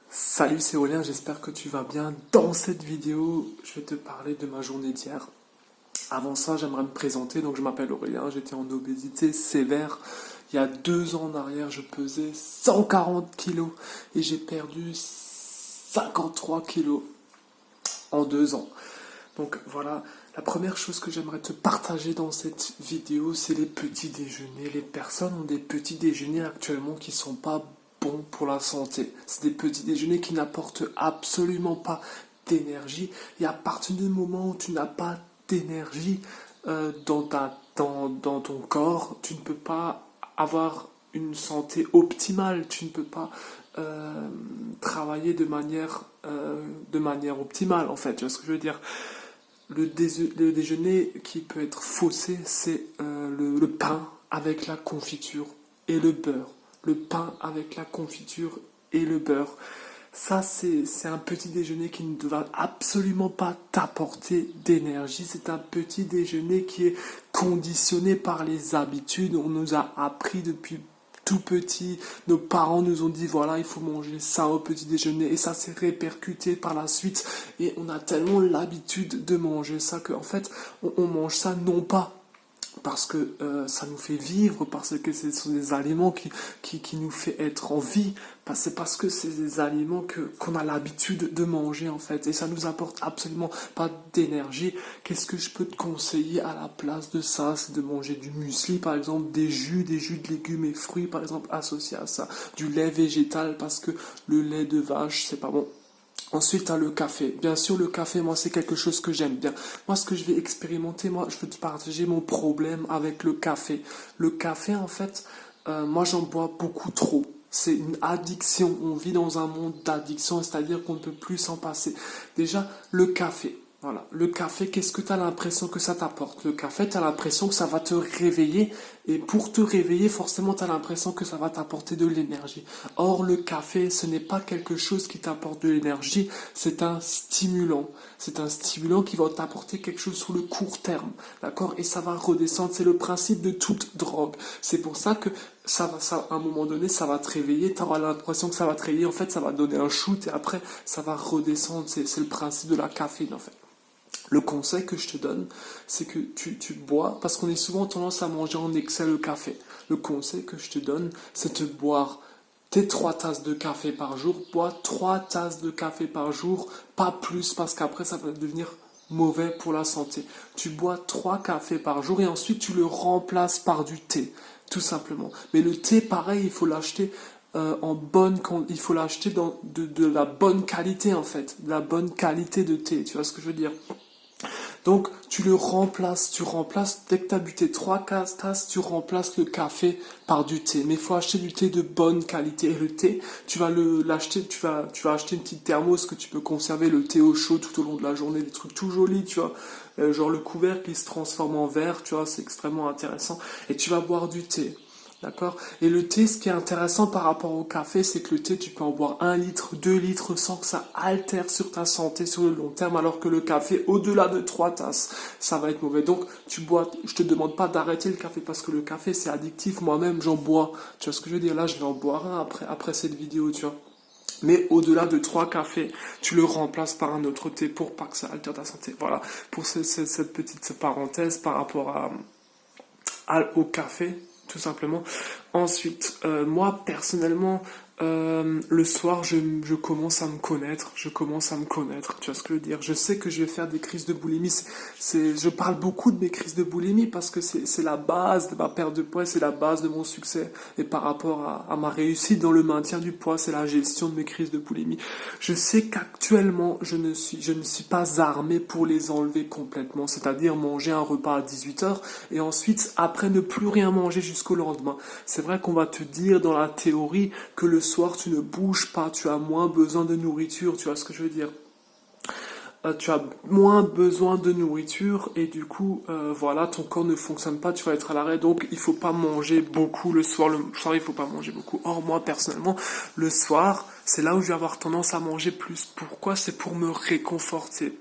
Salut, c'est Aurélien, j'espère que tu vas bien. Dans cette vidéo, je vais te parler de ma journée d'hier. Avant ça, j'aimerais me présenter. Donc, je m'appelle Aurélien, j'étais en obésité sévère. Il y a 2 ans en arrière, je pesais 140 kilos et j'ai perdu 53 kilos en 2 ans. Donc voilà, la première chose que j'aimerais te partager dans cette vidéo, c'est les petits déjeuners. Les personnes ont des petits déjeuners actuellement qui sont pas bons pour la santé. C'est des petits déjeuners qui n'apportent absolument pas d'énergie. Et à partir du moment où tu n'as pas d'énergie dans ton corps, tu ne peux pas avoir une santé optimale. Tu ne peux pas travailler de manière optimale, en fait. Tu vois ce que je veux dire? Le déjeuner qui peut être faussé, c'est le pain avec la confiture et le beurre. Le pain avec la confiture et le beurre. Ça, c'est un petit déjeuner qui ne va absolument pas t'apporter d'énergie. C'est un petit déjeuner qui est conditionné par les habitudes. On nous a appris depuis tout petit, nos parents nous ont dit voilà, il faut manger ça au petit déjeuner et ça s'est répercuté par la suite et on a tellement l'habitude de manger ça qu'en fait on mange ça non pas parce que ça nous fait vivre, parce que ce sont des aliments qui nous fait être en vie, c'est parce que c'est des aliments qu'on a l'habitude de manger en fait, et ça nous apporte absolument pas d'énergie. Qu'est-ce que je peux te conseiller à la place de ça? C'est de manger du muesli par exemple, des jus de légumes et fruits par exemple associés à ça, du lait végétal parce que le lait de vache c'est pas bon. Ensuite, tu as le café. Bien sûr, le café, moi, c'est quelque chose que j'aime bien. Moi, ce que je vais expérimenter, moi, je veux te partager mon problème avec le café. Le café, en fait, moi, j'en bois beaucoup trop. C'est une addiction. On vit dans un monde d'addiction, c'est-à-dire qu'on ne peut plus s'en passer. Déjà, le café. Voilà, le café, qu'est-ce que tu as l'impression que ça t'apporte? Le café, tu as l'impression que ça va te réveiller, et pour te réveiller, forcément, tu as l'impression que ça va t'apporter de l'énergie. Or, le café, ce n'est pas quelque chose qui t'apporte de l'énergie, c'est un stimulant. C'est un stimulant qui va t'apporter quelque chose sur le court terme, d'accord? Et ça va redescendre, c'est le principe de toute drogue. C'est pour ça que à un moment donné, ça va te réveiller, tu auras l'impression que ça va te réveiller, en fait, ça va donner un shoot, et après, ça va redescendre, c'est le principe de la caféine, en fait. Le conseil que je te donne, c'est que tu bois, parce qu'on est souvent tendance à manger en excès le café. Le conseil que je te donne, c'est de boire tes 3 tasses de café par jour. Bois 3 tasses de café par jour, pas plus, parce qu'après ça va devenir mauvais pour la santé. Tu bois 3 cafés par jour et ensuite tu le remplaces par du thé, tout simplement. Mais le thé, pareil, il faut l'acheter il faut l'acheter de la bonne qualité en fait, de la bonne qualité de thé, tu vois ce que je veux dire? Donc, tu remplaces, dès que tu as bu tes 3 tasses, tu remplaces le café par du thé. Mais il faut acheter du thé de bonne qualité. Et le thé, l'acheter, tu vas acheter une petite thermos que tu peux conserver le thé au chaud tout au long de la journée, des trucs tout jolis, tu vois. Genre le couvercle qui se transforme en verre, tu vois, c'est extrêmement intéressant. Et tu vas boire du thé. D'accord? Et le thé, ce qui est intéressant par rapport au café, c'est que le thé, tu peux en boire 1 litre, 2 litres sans que ça altère sur ta santé sur le long terme, alors que le café, au-delà de 3 tasses, ça va être mauvais. Donc, je te demande pas d'arrêter le café parce que le café, c'est addictif. Moi-même, j'en bois. Tu vois ce que je veux dire? Là, je vais en boire un après cette vidéo, tu vois. Mais au-delà de 3 cafés, tu le remplaces par un autre thé pour pas que ça altère ta santé. Voilà, pour cette petite parenthèse par rapport au café, tout simplement. Ensuite, moi personnellement, le soir, je commence à me connaître, tu vois ce que je veux dire? Je sais que je vais faire des crises de boulimie. Je parle beaucoup de mes crises de boulimie parce que c'est la base de ma perte de poids, c'est la base de mon succès. Et par rapport à ma réussite dans le maintien du poids, c'est la gestion de mes crises de boulimie. Je sais qu'actuellement, je ne suis pas armé pour les enlever complètement, c'est-à-dire manger un repas à 18 h et ensuite, après, ne plus rien manger jusqu'au lendemain. C'est vrai qu'on va te dire dans la théorie que le soir tu ne bouges pas, tu as moins besoin de nourriture, tu vois ce que je veux dire? Tu as moins besoin de nourriture et du coup, voilà, ton corps ne fonctionne pas, tu vas être à l'arrêt, donc il faut pas manger beaucoup le soir. Le soir, il faut pas manger beaucoup. Or, moi, personnellement, le soir, c'est là où je vais avoir tendance à manger plus. Pourquoi? C'est pour me réconforter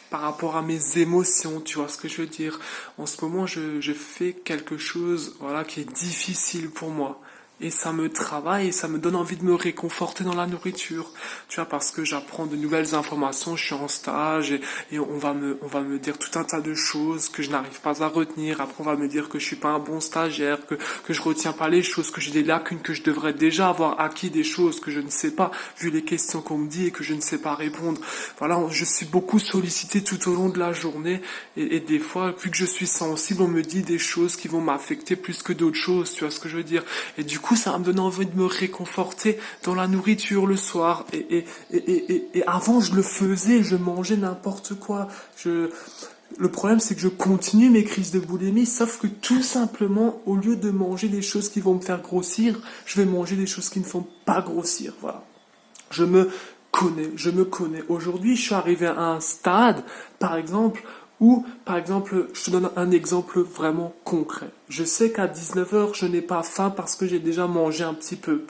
par rapport à mes émotions, tu vois ce que je veux dire? En ce moment, je fais quelque chose, voilà, qui est difficile pour moi. et ça me travaille et ça me donne envie de me réconforter dans la nourriture. Tu vois, parce que j'apprends de nouvelles informations, je suis en stage et on va me dire tout un tas de choses que je n'arrive pas à retenir. Après, on va me dire que je suis pas un bon stagiaire, que je retiens pas les choses, que j'ai des lacunes, que je devrais déjà avoir acquis des choses que je ne sais pas, vu les questions qu'on me dit et que je ne sais pas répondre. Voilà, je suis beaucoup sollicité tout au long de la journée et des fois, vu que je suis sensible, on me dit des choses qui vont m'affecter plus que d'autres choses, tu vois ce que je veux dire. Et du coup, ça va me donner envie de me réconforter dans la nourriture le soir. Et avant, je le faisais, je mangeais n'importe quoi. Le problème, c'est que je continue mes crises de boulimie, sauf que tout simplement, au lieu de manger des choses qui vont me faire grossir, je vais manger des choses qui ne font pas grossir. Voilà. Je me je me connais. Aujourd'hui, je suis arrivé à un stade, par exemple, où, par exemple, je te donne un exemple vraiment concret. Je sais qu'à 19 heures, je n'ai pas faim parce que j'ai déjà mangé un petit peu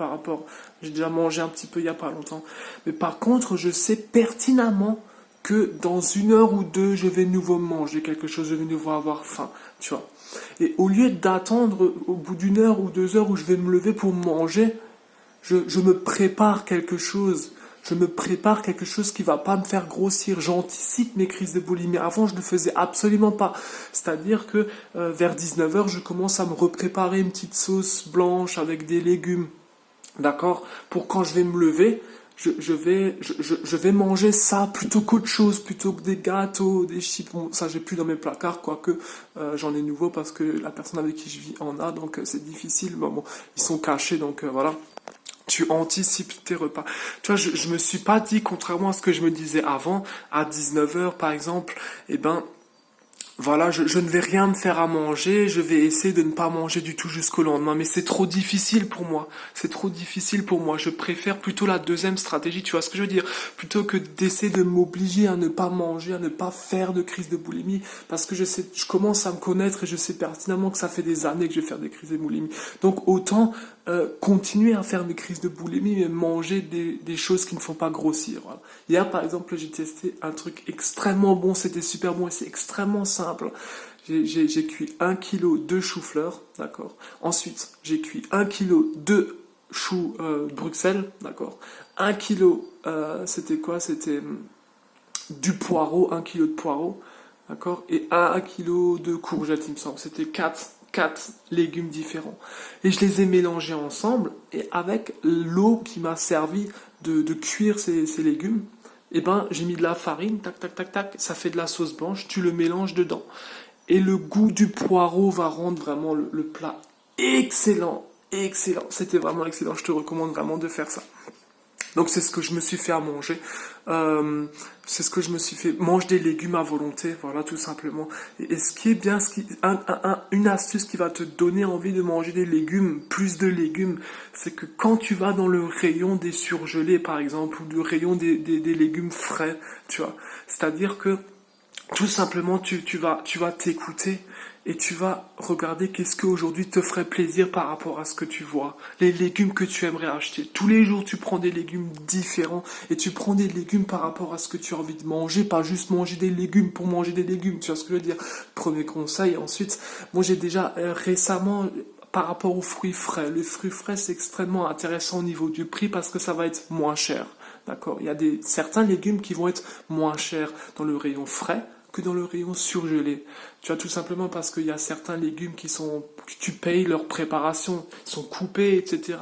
j'ai déjà mangé un petit peu il y a pas longtemps. Mais par contre, je sais pertinemment que dans 1 heure ou deux, je vais nouveau manger quelque chose, je vais nouveau avoir faim, tu vois. Et au lieu d'attendre au bout d'1 heure ou 2 heures où je vais me lever pour manger, je me prépare quelque chose. Je me prépare quelque chose qui va pas me faire grossir. J'anticipe mes crises de boulimie. Avant, je ne le faisais absolument pas. C'est-à-dire que vers 19 heures, je commence à me repréparer une petite sauce blanche avec des légumes. D'accord? Pour quand je vais me lever, je vais manger ça plutôt qu'autre chose, plutôt que des gâteaux, des chips. Bon, ça, j'ai plus dans mes placards, quoique j'en ai nouveau parce que la personne avec qui je vis en a, donc c'est difficile. Bon, ils sont cachés, donc voilà. Tu anticipes tes repas. Tu vois, je me suis pas dit, contrairement à ce que je me disais avant, à 19 heures par exemple, eh ben, voilà, je ne vais rien me faire à manger, je vais essayer de ne pas manger du tout jusqu'au lendemain, mais c'est trop difficile pour moi. C'est trop difficile pour moi. Je préfère plutôt la deuxième stratégie, tu vois ce que je veux dire? Plutôt que d'essayer de m'obliger à ne pas manger, à ne pas faire de crise de boulimie, parce que je commence à me connaître et je sais pertinemment que ça fait des années que je vais faire des crises de boulimie. Donc autant continuer à faire mes crises de boulimie, mais manger des choses qui ne font pas grossir. Voilà. Hier, par exemple, j'ai testé un truc extrêmement bon, c'était super bon et c'est extrêmement simple. J'ai cuit 1 kg de chou-fleur, d'accord. Ensuite, j'ai cuit 1 kg de choux Bruxelles, d'accord. 1 kg, c'était quoi? C'était du poireau, 1 kg de poireau, d'accord. Et 1 kg de courgettes, il me semble. C'était quatre légumes différents. Et je les ai mélangés ensemble, et avec l'eau qui m'a servi de cuire ces légumes, et ben j'ai mis de la farine, tac tac tac tac, ça fait de la sauce blanche, tu le mélanges dedans. Et le goût du poireau va rendre vraiment le plat excellent, excellent. C'était vraiment excellent, je te recommande vraiment de faire ça. Donc c'est ce que je me suis fait à manger. C'est ce que je me suis fait. Mange des légumes à volonté, voilà tout simplement. Et ce qui est bien, une astuce qui va te donner envie de manger des légumes, plus de légumes, c'est que quand tu vas dans le rayon des surgelés par exemple, ou le rayon des légumes frais, tu vois. C'est-à-dire que tout simplement, tu vas t'écouter et tu vas regarder qu'est-ce qu'aujourd'hui te ferait plaisir par rapport à ce que tu vois. Les légumes que tu aimerais acheter. Tous les jours, tu prends des légumes différents et tu prends des légumes par rapport à ce que tu as envie de manger, pas juste manger des légumes pour manger des légumes. Tu vois ce que je veux dire? Premier conseil. Ensuite, moi j'ai déjà récemment par rapport aux fruits frais. Les fruits frais, c'est extrêmement intéressant au niveau du prix parce que ça va être moins cher. D'accord? Il y a certains légumes qui vont être moins chers dans le rayon frais que dans le rayon surgelé. Tu vois, tout simplement parce qu'il y a certains légumes que tu payes leur préparation, ils sont coupés, etc.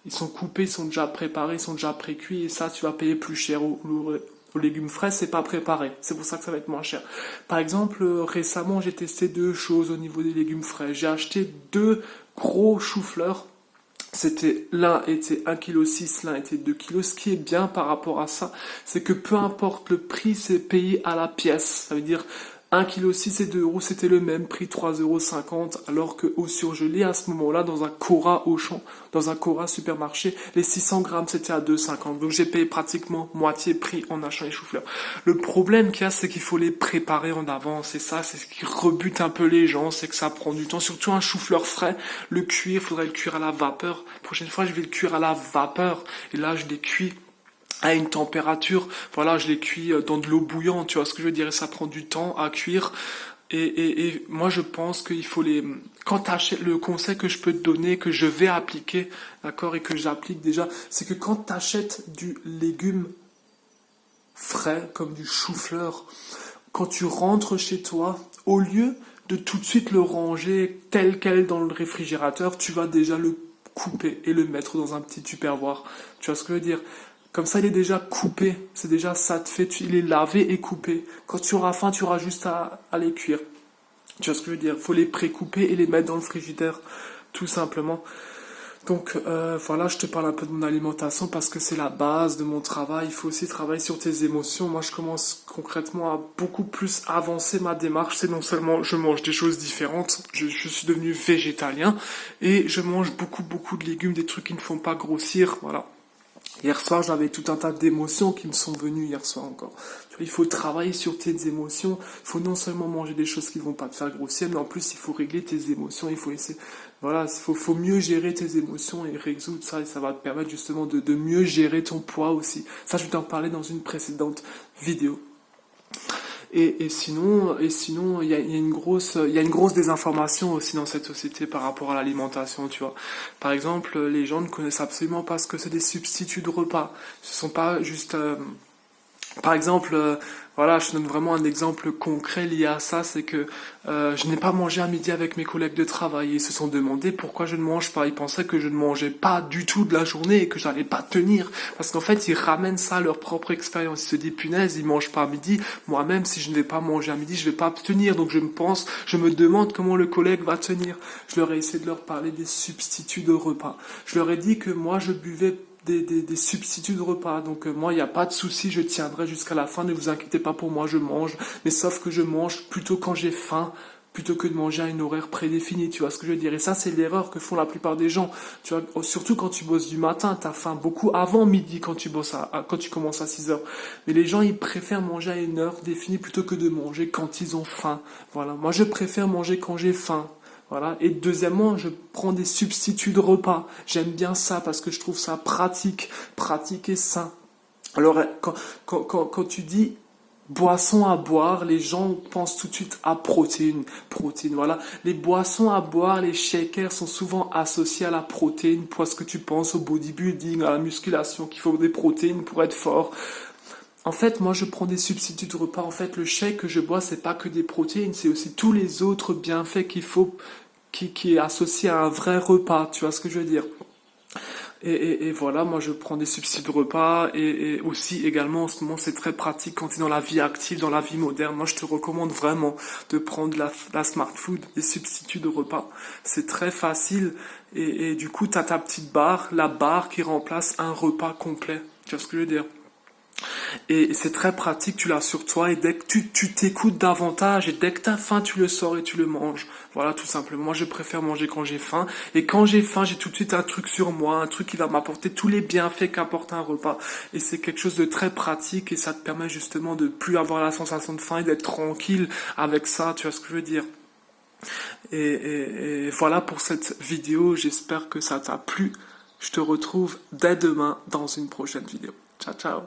Ils sont coupés, ils sont déjà préparés, ils sont déjà pré-cuits, et ça, tu vas payer plus cher. Aux légumes frais, c'est pas préparé. C'est pour ça que ça va être moins cher. Par exemple, récemment, j'ai testé 2 choses au niveau des légumes frais. J'ai acheté 2 gros choux-fleurs. L'un était 1,6 kg, l'un était 2 kg. Ce qui est bien par rapport à ça, c'est que peu importe le prix, c'est payé à la pièce. Ça veut dire 1,6 kg et 2 euros, c'était le même prix, 3,50 €, alors qu'au surgelé, à ce moment-là, dans un Cora Auchan, dans un Cora supermarché, les 600 grammes, c'était à 2,50 €. Donc j'ai payé pratiquement moitié prix en achetant les choux-fleurs. Le problème qu'il y a, c'est qu'il faut les préparer en avance, et ça, c'est ce qui rebute un peu les gens, c'est que ça prend du temps. Surtout un chou-fleur frais, le cuire, faudrait le cuire à la vapeur. Prochaine fois, je vais le cuire à la vapeur, et là, je les cuis à une température, voilà, je les cuis dans de l'eau bouillante, tu vois ce que je veux dire, et ça prend du temps à cuire. Et moi, je pense qu'il faut quand t'achètes, le conseil que je peux te donner, que je vais appliquer, d'accord, et que j'applique déjà, c'est que quand t'achètes du légume frais, comme du chou-fleur, quand tu rentres chez toi, au lieu de tout de suite le ranger tel quel dans le réfrigérateur, tu vas déjà le couper et le mettre dans un petit tupperware. Tu vois ce que je veux dire? Comme ça, il est déjà coupé. C'est déjà ça te fait. Il est lavé et coupé. Quand tu auras faim, tu auras juste à les cuire. Tu vois ce que je veux dire? Faut les pré-couper et les mettre dans le frigidaire, tout simplement. Donc voilà, je te parle un peu de mon alimentation parce que c'est la base de mon travail. Il faut aussi travailler sur tes émotions. Moi, je commence concrètement à beaucoup plus avancer ma démarche. C'est non seulement je mange des choses différentes, je suis devenu végétalien et je mange beaucoup de légumes, des trucs qui ne font pas grossir. Voilà. Hier soir, j'avais tout un tas d'émotions qui me sont venues hier soir encore. Tu vois, il faut travailler sur tes émotions. Il faut non seulement manger des choses qui ne vont pas te faire grossir, mais en plus, il faut régler tes émotions. Il faut essayer, voilà, faut mieux gérer tes émotions et résoudre ça. Et ça va te permettre justement de mieux gérer ton poids aussi. Ça, je vais t'en parler dans une précédente vidéo. Et sinon, il y a une grosse désinformation aussi dans cette société par rapport à l'alimentation, tu vois. Par exemple, les gens ne connaissent absolument pas ce que c'est des substituts de repas. Ce sont pas juste, par exemple, voilà, je te donne vraiment un exemple concret lié à ça, c'est que je n'ai pas mangé à midi avec mes collègues de travail. Ils se sont demandé pourquoi je ne mange pas. Ils pensaient que je ne mangeais pas du tout de la journée et que j'allais pas tenir. Parce qu'en fait, ils ramènent ça à leur propre expérience. Ils se disent, punaise, ils mangent pas à midi. Moi-même, si je ne vais pas manger à midi, je vais pas tenir. Donc je me demande comment le collègue va tenir. Je leur ai essayé de leur parler des substituts de repas. Je leur ai dit que moi, je buvais des substituts de repas. Donc moi, il n'y a pas de souci, je tiendrai jusqu'à la fin, ne vous inquiétez pas pour moi, je mange. Mais sauf que je mange plutôt quand j'ai faim, plutôt que de manger à une horaire prédéfinie, tu vois ce que je veux dire. Et ça, c'est l'erreur que font la plupart des gens. Tu vois, surtout quand tu bosses du matin, t'as faim beaucoup avant midi quand tu bosses quand tu commences à 6 heures. Mais les gens, ils préfèrent manger à une heure définie plutôt que de manger quand ils ont faim. Voilà. Moi, je préfère manger quand j'ai faim. Voilà. Et deuxièmement, je prends des substituts de repas. J'aime bien ça parce que je trouve ça pratique et sain. Alors, quand tu dis boisson à boire, les gens pensent tout de suite à protéines, voilà. Les boissons à boire, les shakers sont souvent associés à la protéine. Parce que tu penses au bodybuilding, à la musculation, qu'il faut des protéines pour être fort. En fait, moi, je prends des substituts de repas. En fait, le shake que je bois, c'est pas que des protéines, c'est aussi tous les autres bienfaits qui est associé à un vrai repas. Tu vois ce que je veux dire? Et voilà, moi, je prends des substituts de repas et aussi également, en ce moment, c'est très pratique quand tu es dans la vie active, dans la vie moderne. Moi, je te recommande vraiment de prendre la smart food, des substituts de repas. C'est très facile et du coup, tu as ta petite barre, la barre qui remplace un repas complet. Tu vois ce que je veux dire? Et c'est très pratique, tu l'as sur toi et dès que tu t'écoutes davantage et dès que t'as faim, tu le sors et tu le manges. Voilà, tout simplement. Moi, je préfère manger quand j'ai faim. Et quand j'ai faim, j'ai tout de suite un truc sur moi, un truc qui va m'apporter tous les bienfaits qu'apporte un repas. Et c'est quelque chose de très pratique et ça te permet justement de plus avoir la sensation de faim et d'être tranquille avec ça. Tu vois ce que je veux dire? Et voilà pour cette vidéo. J'espère que ça t'a plu. Je te retrouve dès demain dans une prochaine vidéo. Ciao, ciao.